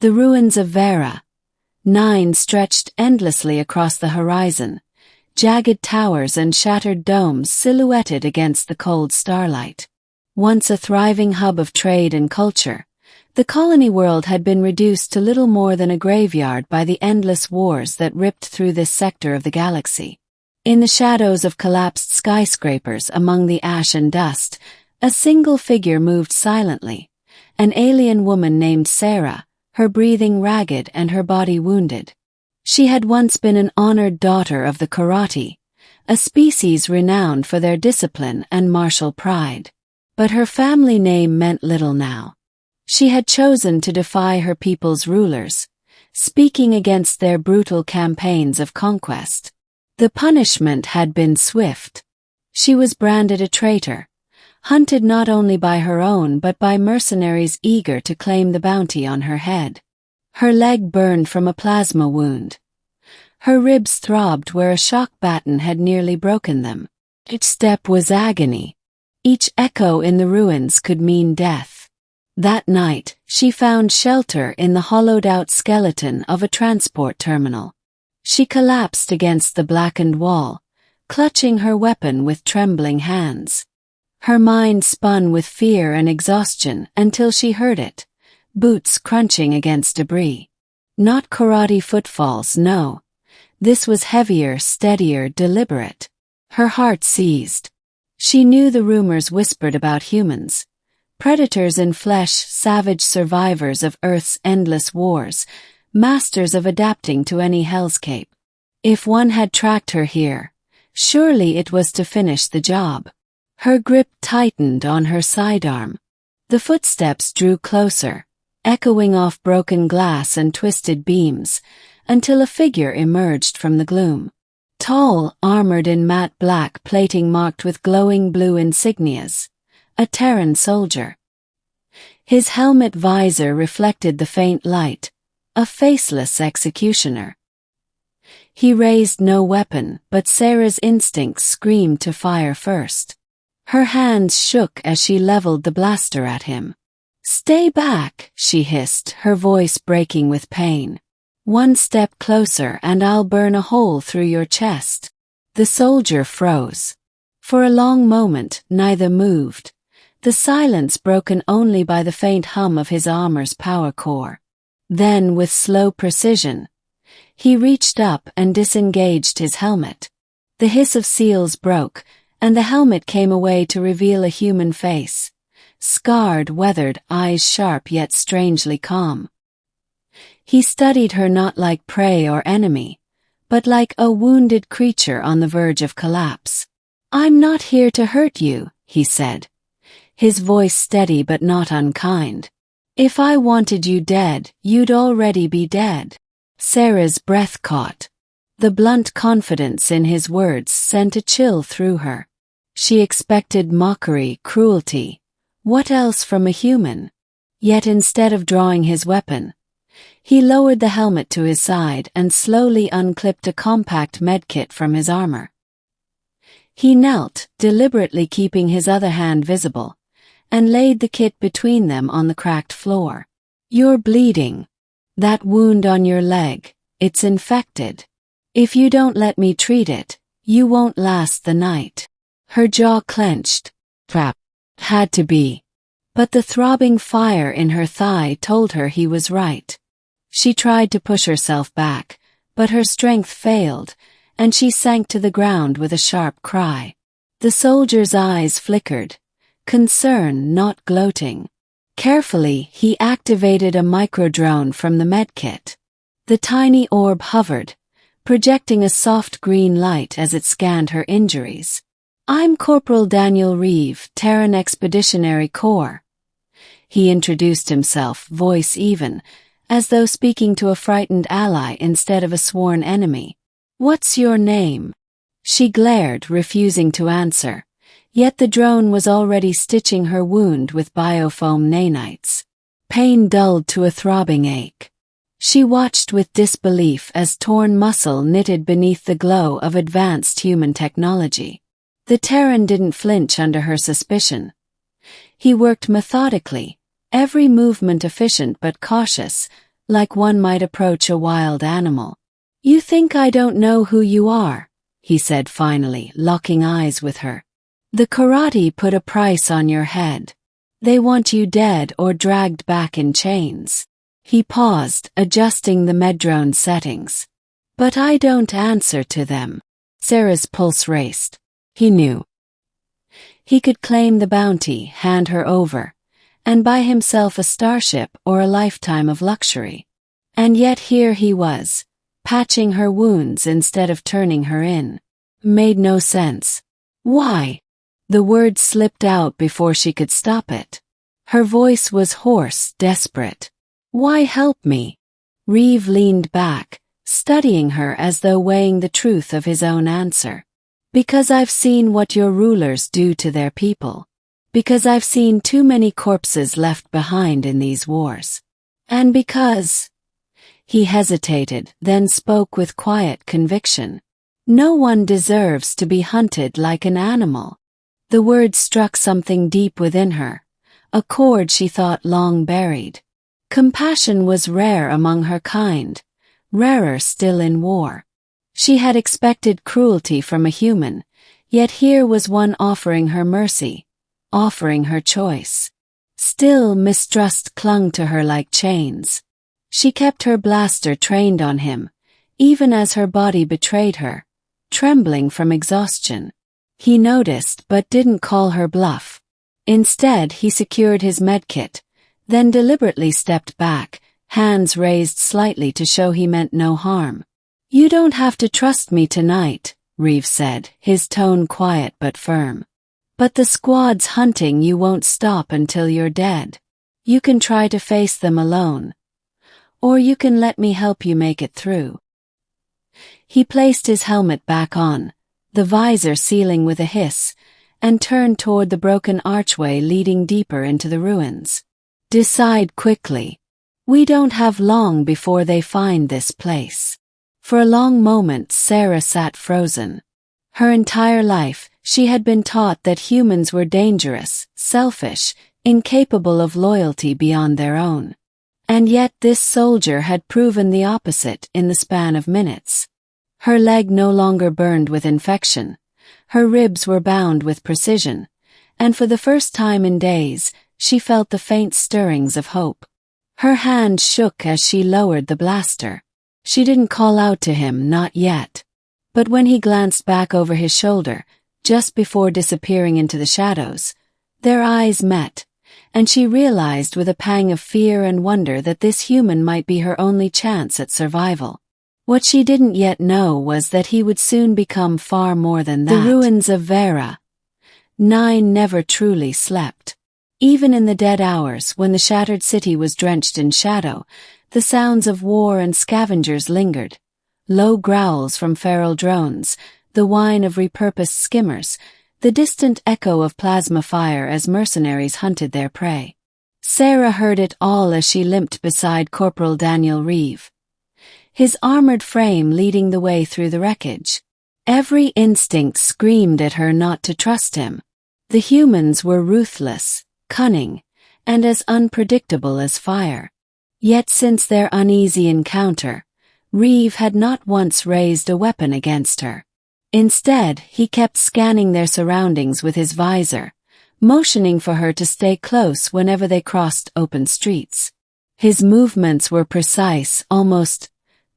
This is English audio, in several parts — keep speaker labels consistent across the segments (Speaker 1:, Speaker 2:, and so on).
Speaker 1: The ruins of Vera. 9 stretched endlessly across the horizon, jagged towers and shattered domes silhouetted against the cold starlight. Once a thriving hub of trade and culture, the colony world had been reduced to little more than a graveyard by the endless wars that ripped through this sector of the galaxy. In the shadows of collapsed skyscrapers among the ash and dust, a single figure moved silently, an alien woman named Sarah, her breathing ragged and her body wounded. She had once been an honored daughter of the Karate, a species renowned for their discipline and martial pride. But her family name meant little now. She had chosen to defy her people's rulers, speaking against their brutal campaigns of conquest. The punishment had been swift. She was branded a traitor, hunted not only by her own but by mercenaries eager to claim the bounty on her head. Her leg burned from a plasma wound. Her ribs throbbed where a shock baton had nearly broken them. Each step was agony. Each echo in the ruins could mean death. That night, she found shelter in the hollowed-out skeleton of a transport terminal. She collapsed against the blackened wall, clutching her weapon with trembling hands. Her mind spun with fear and exhaustion until she heard it, boots crunching against debris. Not karate footfalls, no. This was heavier, steadier, deliberate. Her heart seized. She knew the rumors whispered about humans. Predators in flesh, savage survivors of Earth's endless wars, masters of adapting to any hellscape. If one had tracked her here, surely it was to finish the job. Her grip tightened on her sidearm. The footsteps drew closer, echoing off broken glass and twisted beams, until a figure emerged from the gloom. Tall, armored in matte black plating marked with glowing blue insignias. A Terran soldier. His helmet visor reflected the faint light, a faceless executioner. He raised no weapon, but Sarah's instincts screamed to fire first. Her hands shook as she leveled the blaster at him. "Stay back," she hissed, her voice breaking with pain. "One step closer and I'll burn a hole through your chest." The soldier froze. For a long moment, neither moved. The silence broken only by the faint hum of his armor's power core. Then, with slow precision, he reached up and disengaged his helmet. The hiss of seals broke, and the helmet came away to reveal a human face. Scarred, weathered, eyes sharp yet strangely calm. He studied her not like prey or enemy, but like a wounded creature on the verge of collapse. "I'm not here to hurt you," he said, his voice steady but not unkind. "If I wanted you dead, you'd already be dead." Sarah's breath caught. The blunt confidence in his words sent a chill through her. She expected mockery, cruelty. What else from a human? Yet instead of drawing his weapon, he lowered the helmet to his side and slowly unclipped a compact medkit from his armor. He knelt, deliberately keeping his other hand visible, and laid the kit between them on the cracked floor. "You're bleeding. That wound on your leg, it's infected. If you don't let me treat it, you won't last the night." Her jaw clenched. Trap. Had to be. But the throbbing fire in her thigh told her he was right. She tried to push herself back, but her strength failed, and she sank to the ground with a sharp cry. The soldier's eyes flickered. Concern, not gloating. Carefully, he activated a microdrone from the medkit. The tiny orb hovered, projecting a soft green light as it scanned her injuries. "I'm Corporal Daniel Reeve, Terran Expeditionary Corps." He introduced himself, voice even, as though speaking to a frightened ally instead of a sworn enemy. "What's your name?" She glared, refusing to answer. Yet the drone was already stitching her wound with biofoam nanites. Pain dulled to a throbbing ache. She watched with disbelief as torn muscle knitted beneath the glow of advanced human technology. The Terran didn't flinch under her suspicion. He worked methodically, every movement efficient but cautious, like one might approach a wild animal. "You think I don't know who you are," he said finally, locking eyes with her. "The karate put a price on your head. They want you dead or dragged back in chains." He paused, adjusting the Medrone settings. "But I don't answer to them." Sarah's pulse raced. He knew. He could claim the bounty, hand her over, and buy himself a starship or a lifetime of luxury. And yet here he was, patching her wounds instead of turning her in. Made no sense. "Why?" The word slipped out before she could stop it. Her voice was hoarse, desperate. "Why help me?" Reeve leaned back, studying her as though weighing the truth of his own answer. "Because I've seen what your rulers do to their people. Because I've seen too many corpses left behind in these wars. And because—" He hesitated, then spoke with quiet conviction. "No one deserves to be hunted like an animal." The words struck something deep within her, a chord she thought long buried. Compassion was rare among her kind, rarer still in war. She had expected cruelty from a human, yet here was one offering her mercy, offering her choice. Still, mistrust clung to her like chains. She kept her blaster trained on him, even as her body betrayed her, trembling from exhaustion. He noticed but didn't call her bluff. Instead, he secured his medkit, then deliberately stepped back, hands raised slightly to show he meant no harm. "You don't have to trust me tonight," Reeve said, his tone quiet but firm. "But the squad's hunting you won't stop until you're dead. You can try to face them alone. Or you can let me help you make it through." He placed his helmet back on, the visor sealing with a hiss, and turned toward the broken archway leading deeper into the ruins. "Decide quickly. We don't have long before they find this place." For a long moment Sarah sat frozen. Her entire life, she had been taught that humans were dangerous, selfish, incapable of loyalty beyond their own. And yet this soldier had proven the opposite in the span of minutes. Her leg no longer burned with infection. Her ribs were bound with precision, and for the first time in days, she felt the faint stirrings of hope. Her hand shook as she lowered the blaster. She didn't call out to him, not yet. But when he glanced back over his shoulder, just before disappearing into the shadows, their eyes met, and she realized with a pang of fear and wonder that this human might be her only chance at survival. What she didn't yet know was that he would soon become far more than that. The ruins of Vera. 9 never truly slept. Even in the dead hours when the shattered city was drenched in shadow, the sounds of war and scavengers lingered. Low growls from feral drones, the whine of repurposed skimmers, the distant echo of plasma fire as mercenaries hunted their prey. Sarah heard it all as she limped beside Corporal Daniel Reeve, his armored frame leading the way through the wreckage. Every instinct screamed at her not to trust him. The humans were ruthless, cunning, and as unpredictable as fire. Yet since their uneasy encounter, Reeve had not once raised a weapon against her. Instead, he kept scanning their surroundings with his visor, motioning for her to stay close whenever they crossed open streets. His movements were precise, almost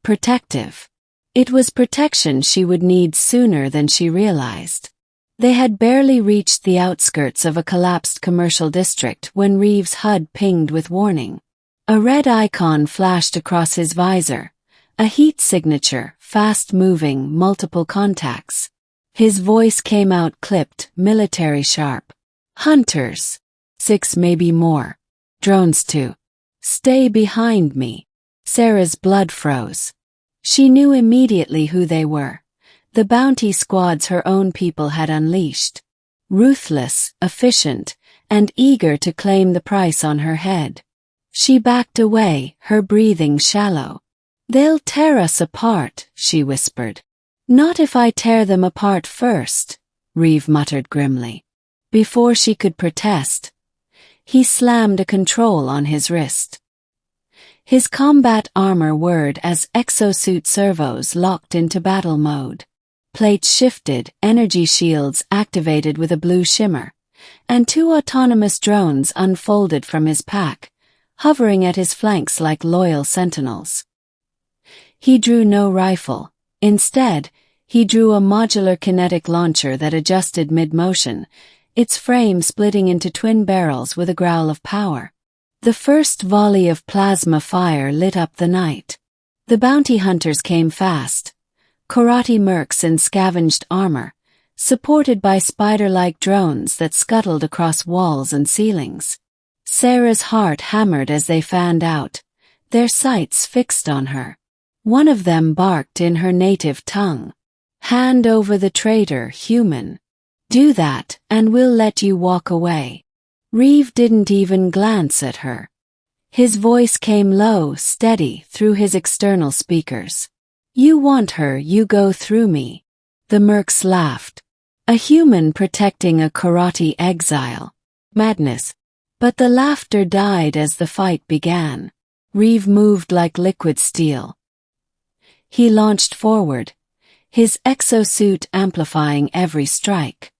Speaker 1: protective. It was protection she would need sooner than she realized. They had barely reached the outskirts of a collapsed commercial district when Reeve's HUD pinged with warning. A red icon flashed across his visor, a heat signature, fast-moving, multiple contacts. His voice came out clipped, military sharp. "Hunters. 6, maybe more. Drones too. Stay behind me." Sarah's blood froze. She knew immediately who they were. The bounty squads her own people had unleashed. Ruthless, efficient, and eager to claim the price on her head. She backed away, her breathing shallow. "They'll tear us apart," she whispered. "Not if I tear them apart first," Reeve muttered grimly. Before she could protest, he slammed a control on his wrist. His combat armor whirred as exosuit servos locked into battle mode. Plates shifted, energy shields activated with a blue shimmer, and 2 autonomous drones unfolded from his pack, hovering at his flanks like loyal sentinels. He drew no rifle. Instead, he drew a modular kinetic launcher that adjusted mid-motion, its frame splitting into twin barrels with a growl of power. The first volley of plasma fire lit up the night. The bounty hunters came fast, karate mercs in scavenged armor, supported by spider-like drones that scuttled across walls and ceilings. Sarah's heart hammered as they fanned out, their sights fixed on her. One of them barked in her native tongue. "Hand over the traitor, human. Do that, and we'll let you walk away." Reeve didn't even glance at her. His voice came low, steady, through his external speakers. "You want her, you go through me." The mercs laughed. A human protecting a karate exile. Madness. But the laughter died as the fight began. Reeve moved like liquid steel. He launched forward, his exosuit amplifying every strike.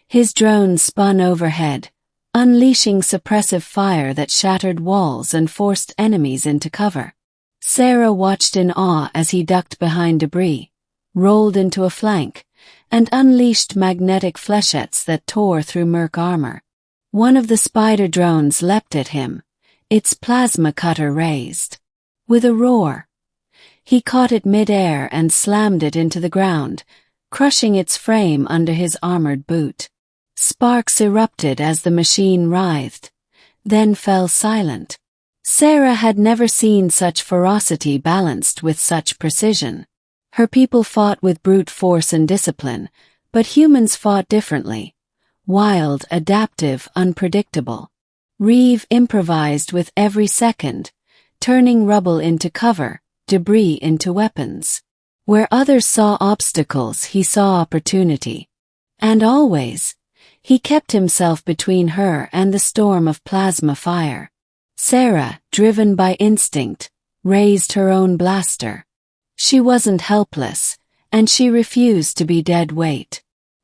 Speaker 1: His drone spun overhead, unleashing suppressive fire that shattered walls and forced enemies into cover. Sarah watched in awe as he ducked behind debris, rolled into a flank, and unleashed magnetic flechettes that tore through merc armor. One of the spider drones leapt at him, its plasma cutter raised. With a roar, he caught it mid-air and slammed it into the ground, crushing its frame under his armored boot. Sparks erupted as the machine writhed, then fell silent. Sarah had never seen such ferocity balanced with such precision. Her people fought with brute force and discipline, but humans fought differently. Wild, adaptive, unpredictable. Reeve improvised with every second, turning rubble into cover, debris into weapons. Where others saw obstacles, he saw opportunity. And always, he kept himself between her and the storm of plasma fire. Sarah, driven by instinct, raised her own blaster. She wasn't helpless, and she refused to be dead weight.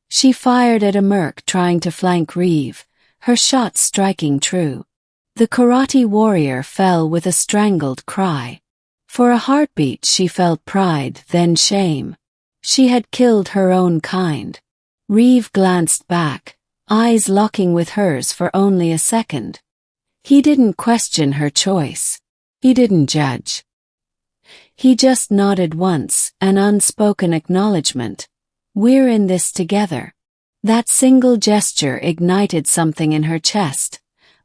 Speaker 1: She fired at a merc trying to flank Reeve, her shot striking true. The karate warrior fell with a strangled cry. For a heartbeat she felt pride, then shame. She had killed her own kind. Reeve glanced back, eyes locking with hers for only a second. He didn't question her choice. He didn't judge. He just nodded once, an unspoken acknowledgement. "We're in this together." That single gesture ignited something in her chest,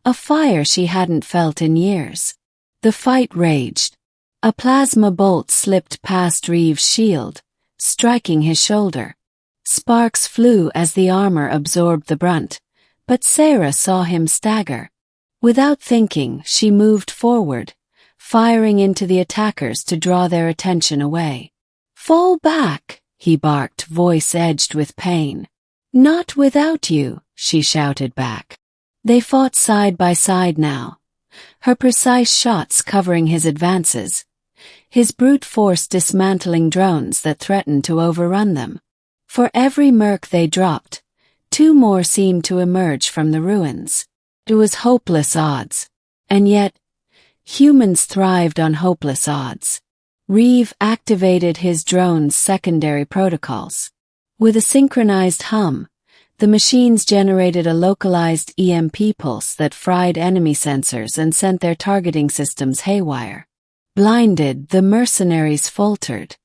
Speaker 1: a fire she hadn't felt in years. The fight raged. A plasma bolt slipped past Reeve's shield, striking his shoulder. Sparks flew as the armor absorbed the brunt, but Sarah saw him stagger. Without thinking, she moved forward, firing into the attackers to draw their attention away. "Fall back," he barked, voice edged with pain. "Not without you," she shouted back. They fought side by side now, her precise shots covering his advances, his brute force dismantling drones that threatened to overrun them. For every merc they dropped, 2 more seemed to emerge from the ruins. It was hopeless odds. And yet, humans thrived on hopeless odds. Reeve activated his drone's secondary protocols. With a synchronized hum, the machines generated a localized EMP pulse that fried enemy sensors and sent their targeting systems haywire. Blinded, the mercenaries faltered.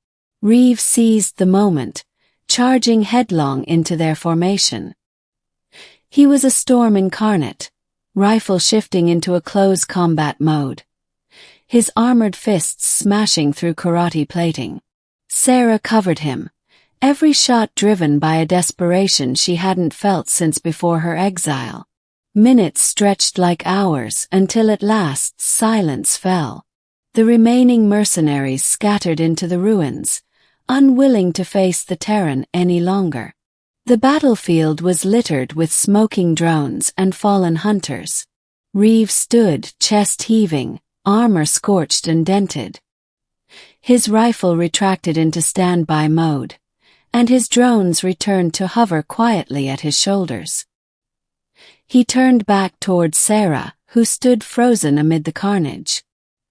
Speaker 1: Reeve seized the moment, charging headlong into their formation. He was a storm incarnate, rifle shifting into a close combat mode, his armored fists smashing through karate plating. Sarah covered him, every shot driven by a desperation she hadn't felt since before her exile. Minutes stretched like hours until at last silence fell. The remaining mercenaries scattered into the ruins, unwilling to face the Terran any longer. The battlefield was littered with smoking drones and fallen hunters. Reeve stood, chest heaving, armor scorched and dented. His rifle retracted into standby mode, and his drones returned to hover quietly at his shoulders. He turned back towards Sarah, who stood frozen amid the carnage.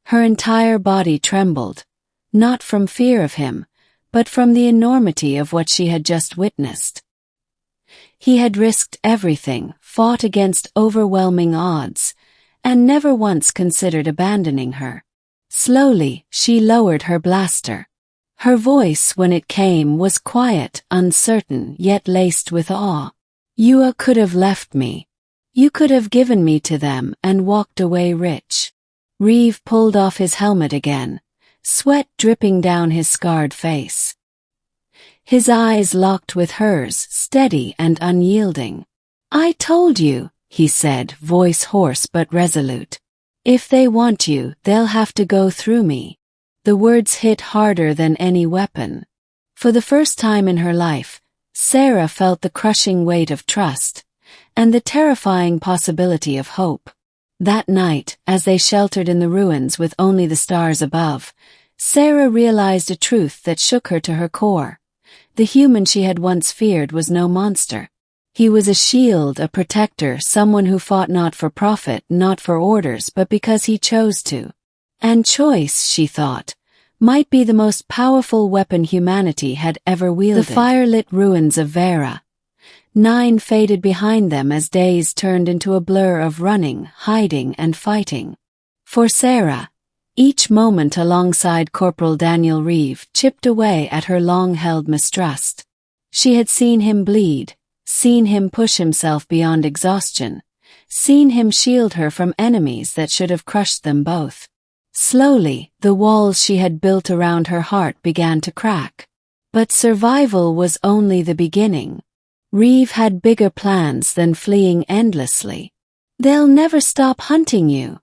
Speaker 1: Her entire body trembled, not from fear of him, but from the enormity of what she had just witnessed. He had risked everything, fought against overwhelming odds, and never once considered abandoning her. Slowly, she lowered her blaster. Her voice, when it came, was quiet, uncertain, yet laced with awe. "You could have left me. You could have given me to them and walked away rich." Reeve pulled off his helmet again, sweat dripping down his scarred face. His eyes locked with hers, steady and unyielding. "I told you," he said, voice hoarse but resolute. "If they want you, they'll have to go through me." The words hit harder than any weapon. For the first time in her life, Sarah felt the crushing weight of trust, and the terrifying possibility of hope. That night, as they sheltered in the ruins with only the stars above, Sarah realized a truth that shook her to her core. The human she had once feared was no monster. He was a shield, a protector, someone who fought not for profit, not for orders, but because he chose to. And choice, she thought, might be the most powerful weapon humanity had ever wielded. The firelit ruins of Vera. 9 faded behind them as days turned into a blur of running, hiding, and fighting. For Sarah, each moment alongside Corporal Daniel Reeve chipped away at her long-held mistrust. She had seen him bleed, seen him push himself beyond exhaustion, seen him shield her from enemies that should have crushed them both. Slowly, the walls she had built around her heart began to crack. But survival was only the beginning. Reeve had bigger plans than fleeing endlessly. "They'll never stop hunting you,"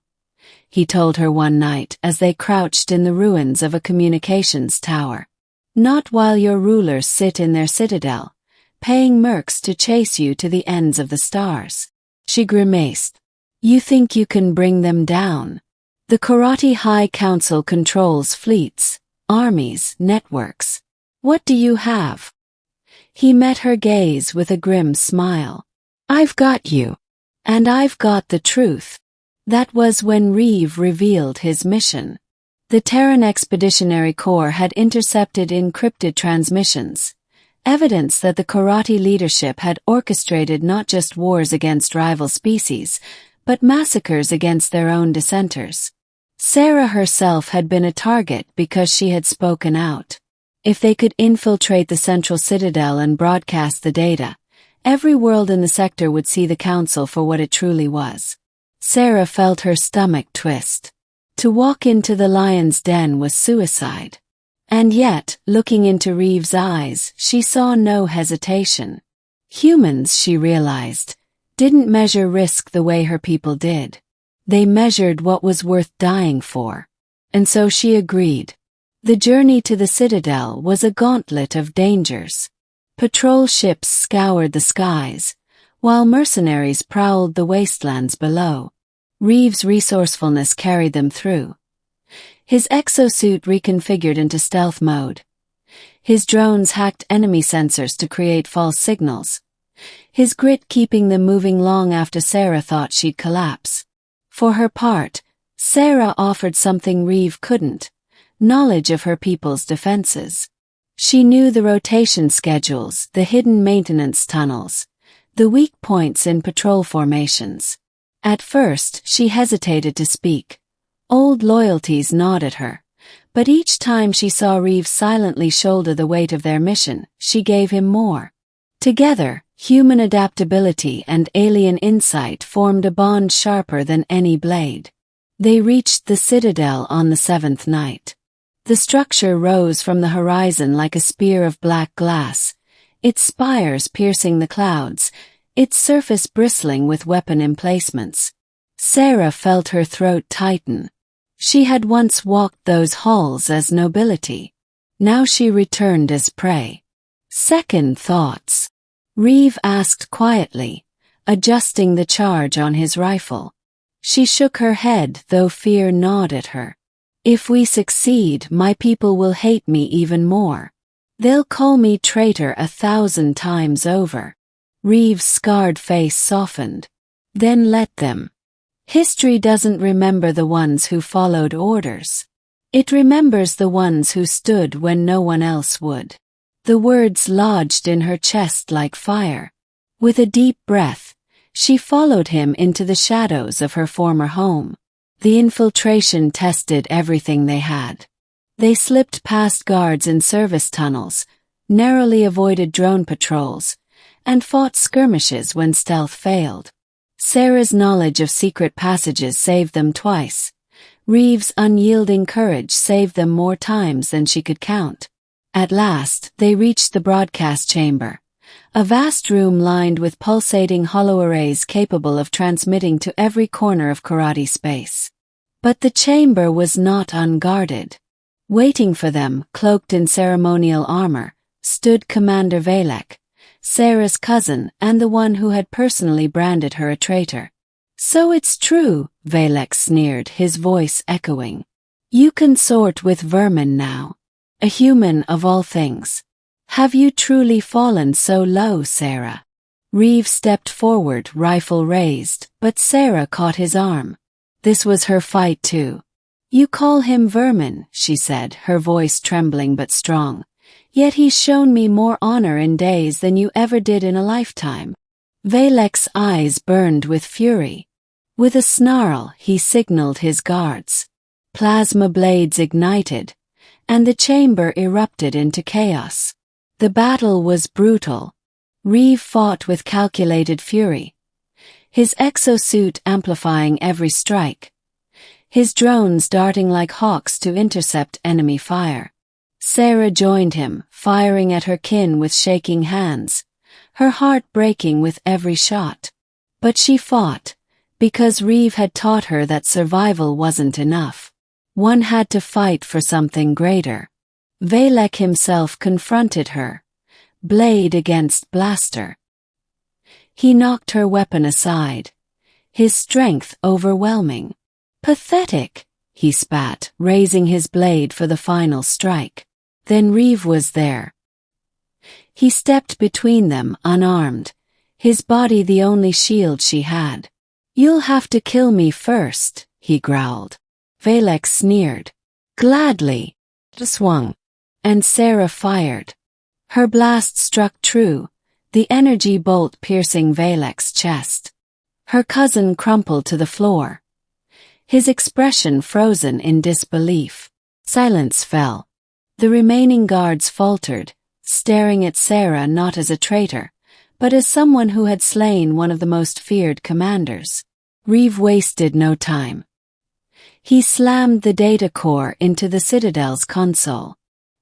Speaker 1: he told her one night as they crouched in the ruins of a communications tower. "Not while your rulers sit in their citadel, paying mercs to chase you to the ends of the stars." She grimaced. "You think you can bring them down? The Karate High Council controls fleets, armies, networks. What do you have?" He met her gaze with a grim smile. "I've got you. And I've got the truth." That was when Reeve revealed his mission. The Terran Expeditionary Corps had intercepted encrypted transmissions, evidence that the Karate leadership had orchestrated not just wars against rival species, but massacres against their own dissenters. Sarah herself had been a target because she had spoken out. If they could infiltrate the central citadel and broadcast the data, every world in the sector would see the council for what it truly was. Sarah felt her stomach twist. To walk into the lion's den was suicide. And yet, looking into Reeve's eyes, she saw no hesitation. Humans, she realized, didn't measure risk the way her people did. They measured what was worth dying for. And so she agreed. The journey to the citadel was a gauntlet of dangers. Patrol ships scoured the skies, while mercenaries prowled the wastelands below. Reeve's resourcefulness carried them through. His exosuit reconfigured into stealth mode. His drones hacked enemy sensors to create false signals. His grit keeping them moving long after Sarah thought she'd collapse. For her part, Sarah offered something Reeve couldn't: knowledge of her people's defenses. She knew the rotation schedules, the hidden maintenance tunnels, the weak points in patrol formations. At first, she hesitated to speak. Old loyalties gnawed at her. But each time she saw Reeve silently shoulder the weight of their mission, she gave him more. Together, human adaptability and alien insight formed a bond sharper than any blade. They reached the citadel on the 7th night. The structure rose from the horizon like a spear of black glass, its spires piercing the clouds, its surface bristling with weapon emplacements. Sarah felt her throat tighten. She had once walked those halls as nobility. Now she returned as prey. "Second thoughts?" Reeve asked quietly, adjusting the charge on his rifle. She shook her head, though fear gnawed at her. If we succeed, my people will hate me even more. They'll call me traitor 1,000 times over. Reeve's scarred face softened. Then let them. History doesn't remember the ones who followed orders. It remembers the ones who stood when no one else would. The words lodged in her chest like fire. With a deep breath, she followed him into the shadows of her former home. The infiltration tested everything they had. They slipped past guards in service tunnels, narrowly avoided drone patrols, and fought skirmishes when stealth failed. Sarah's knowledge of secret passages saved them twice. Reeve's unyielding courage saved them more times than she could count. At last, they reached the broadcast chamber, a vast room lined with pulsating hollow arrays capable of transmitting to every corner of karate space. But the chamber was not unguarded. Waiting for them, cloaked in ceremonial armor, stood Commander Valek, Sarah's cousin and the one who had personally branded her a traitor. So it's true, Valek sneered, his voice echoing. You consort with vermin now. A human of all things. Have you truly fallen so low, Sarah? Reeve stepped forward, rifle raised, but Sarah caught his arm. This was her fight too. You call him vermin, she said, her voice trembling but strong. Yet he's shown me more honor in days than you ever did in a lifetime. Valek's eyes burned with fury. With a snarl, he signaled his guards. Plasma blades ignited, and the chamber erupted into chaos. The battle was brutal. Reeve fought with calculated fury, his exosuit amplifying every strike, his drones darting like hawks to intercept enemy fire. Sarah joined him, firing at her kin with shaking hands, her heart breaking with every shot. But she fought, because Reeve had taught her that survival wasn't enough. One had to fight for something greater. Valek himself confronted her, blade against blaster. He knocked her weapon aside, his strength overwhelming. Pathetic, he spat, raising his blade for the final strike. Then Reeve was there. He stepped between them, unarmed, his body the only shield she had. You'll have to kill me first, he growled. Valek sneered. Gladly. Swung. And Sarah fired. Her blast struck true, the energy bolt piercing Valek's chest. Her cousin crumpled to the floor, his expression frozen in disbelief. Silence fell. The remaining guards faltered, staring at Sarah not as a traitor, but as someone who had slain one of the most feared commanders. Reeve wasted no time. He slammed the data core into the Citadel's console.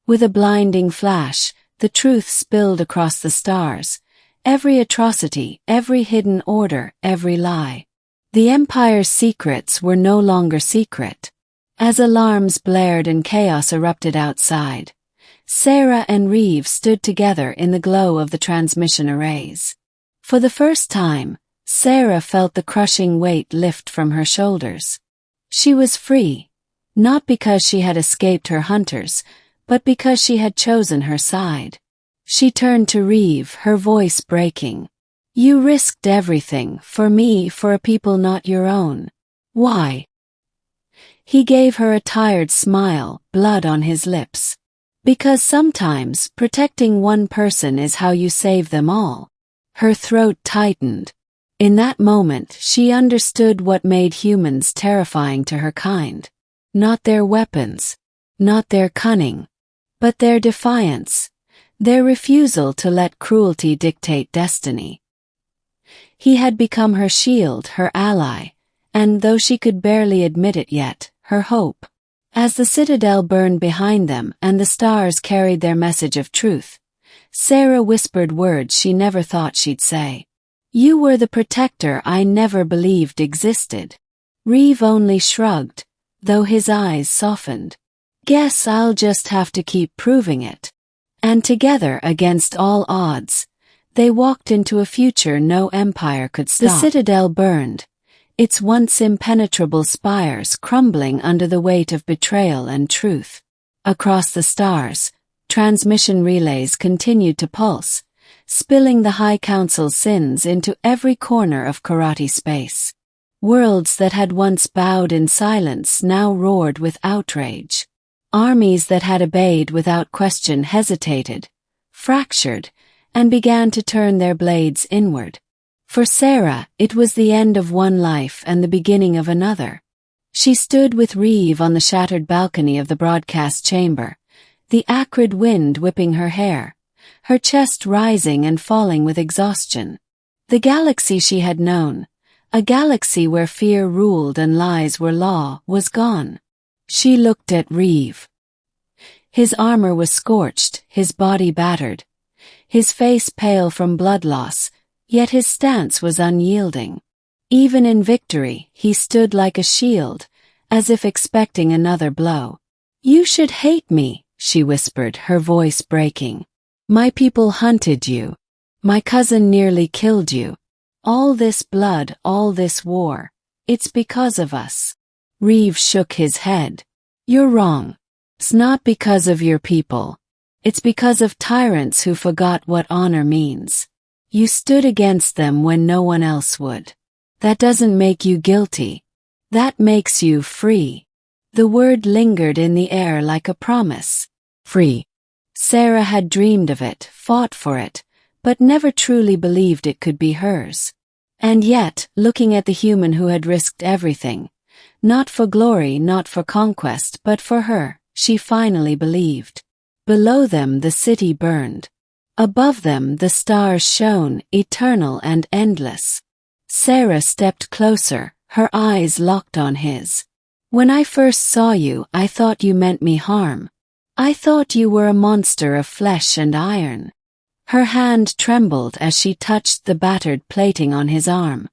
Speaker 1: With a blinding flash, the truth spilled across the stars. Every atrocity, every hidden order, every lie. The Empire's secrets were no longer secret. As alarms blared and chaos erupted outside, Sarah and Reeve stood together in the glow of the transmission arrays. For the first time, Sarah felt the crushing weight lift from her shoulders. She was free, not because she had escaped her hunters, but because she had chosen her side. She turned to Reeve, her voice breaking. You risked everything, for me, for a people not your own. Why? He gave her a tired smile, blood on his lips. Because sometimes, protecting one person is how you save them all. Her throat tightened. In that moment, she understood what made humans terrifying to her kind. Not their weapons, not their cunning, but their defiance, their refusal to let cruelty dictate destiny. He had become her shield, her ally, and though she could barely admit it yet, her hope. As the citadel burned behind them and the stars carried their message of truth, Sarah whispered words she never thought she'd say. You were the protector I never believed existed. Reeve only shrugged, though his eyes softened. Guess I'll just have to keep proving it. And together, against all odds, they walked into a future no empire could stop. The citadel burned, its once impenetrable spires crumbling under the weight of betrayal and truth. Across the stars, transmission relays continued to pulse, spilling the High Council's sins into every corner of karate space. Worlds that had once bowed in silence now roared with outrage. Armies that had obeyed without question hesitated, fractured, and began to turn their blades inward. For Sarah, it was the end of one life and the beginning of another. She stood with Reeve on the shattered balcony of the broadcast chamber, the acrid wind whipping her hair, her chest rising and falling with exhaustion. The galaxy she had known, a galaxy where fear ruled and lies were law, was gone. She looked at Reeve. His armor was scorched, his body battered, his face pale from blood loss, yet his stance was unyielding. Even in victory, he stood like a shield, as if expecting another blow. "You should hate me," she whispered, her voice breaking. "My people hunted you. My cousin nearly killed you. All this blood, all this war. It's because of us." Reeve shook his head. "You're wrong. It's not because of your people. It's because of tyrants who forgot what honor means. You stood against them when no one else would. That doesn't make you guilty. That makes you free." The word lingered in the air like a promise. Free. Sarah had dreamed of it, fought for it, but never truly believed it could be hers. And yet, looking at the human who had risked everything, not for glory, not for conquest, but for her, she finally believed. Below them the city burned. Above them the stars shone, eternal and endless. Sarah stepped closer, her eyes locked on his. "When I first saw you, I thought you meant me harm. I thought you were a monster of flesh and iron." Her hand trembled as she touched the battered plating on his arm.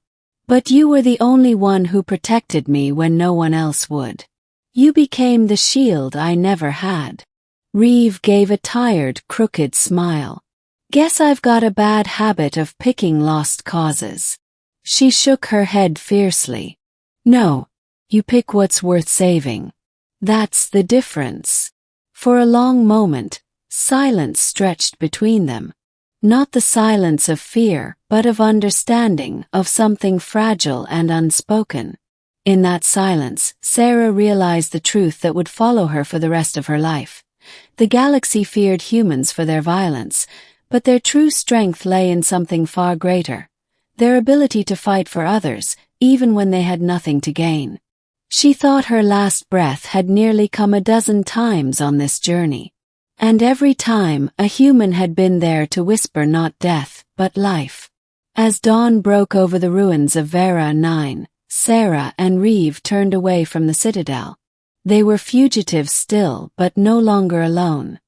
Speaker 1: "But you were the only one who protected me when no one else would. You became the shield I never had." Reeve gave a tired, crooked smile. "Guess I've got a bad habit of picking lost causes." She shook her head fiercely. "No, you pick what's worth saving. That's the difference." For a long moment, silence stretched between them. Not the silence of fear, but of understanding, of something fragile and unspoken. In that silence, Sarah realized the truth that would follow her for the rest of her life. The galaxy feared humans for their violence, but their true strength lay in something far greater. Their ability to fight for others, even when they had nothing to gain. She thought her last breath had nearly come a dozen times on this journey. And every time, a human had been there to whisper not death, but life. As dawn broke over the ruins of Vera 9, Sarah and Reeve turned away from the citadel. They were fugitives still, but no longer alone.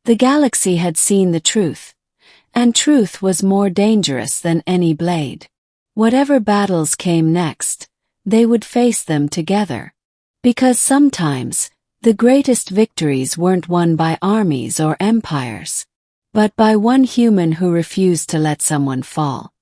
Speaker 1: The galaxy had seen the truth. And truth was more dangerous than any blade. Whatever battles came next, they would face them together. Because sometimes, the greatest victories weren't won by armies or empires, but by one human who refused to let someone fall.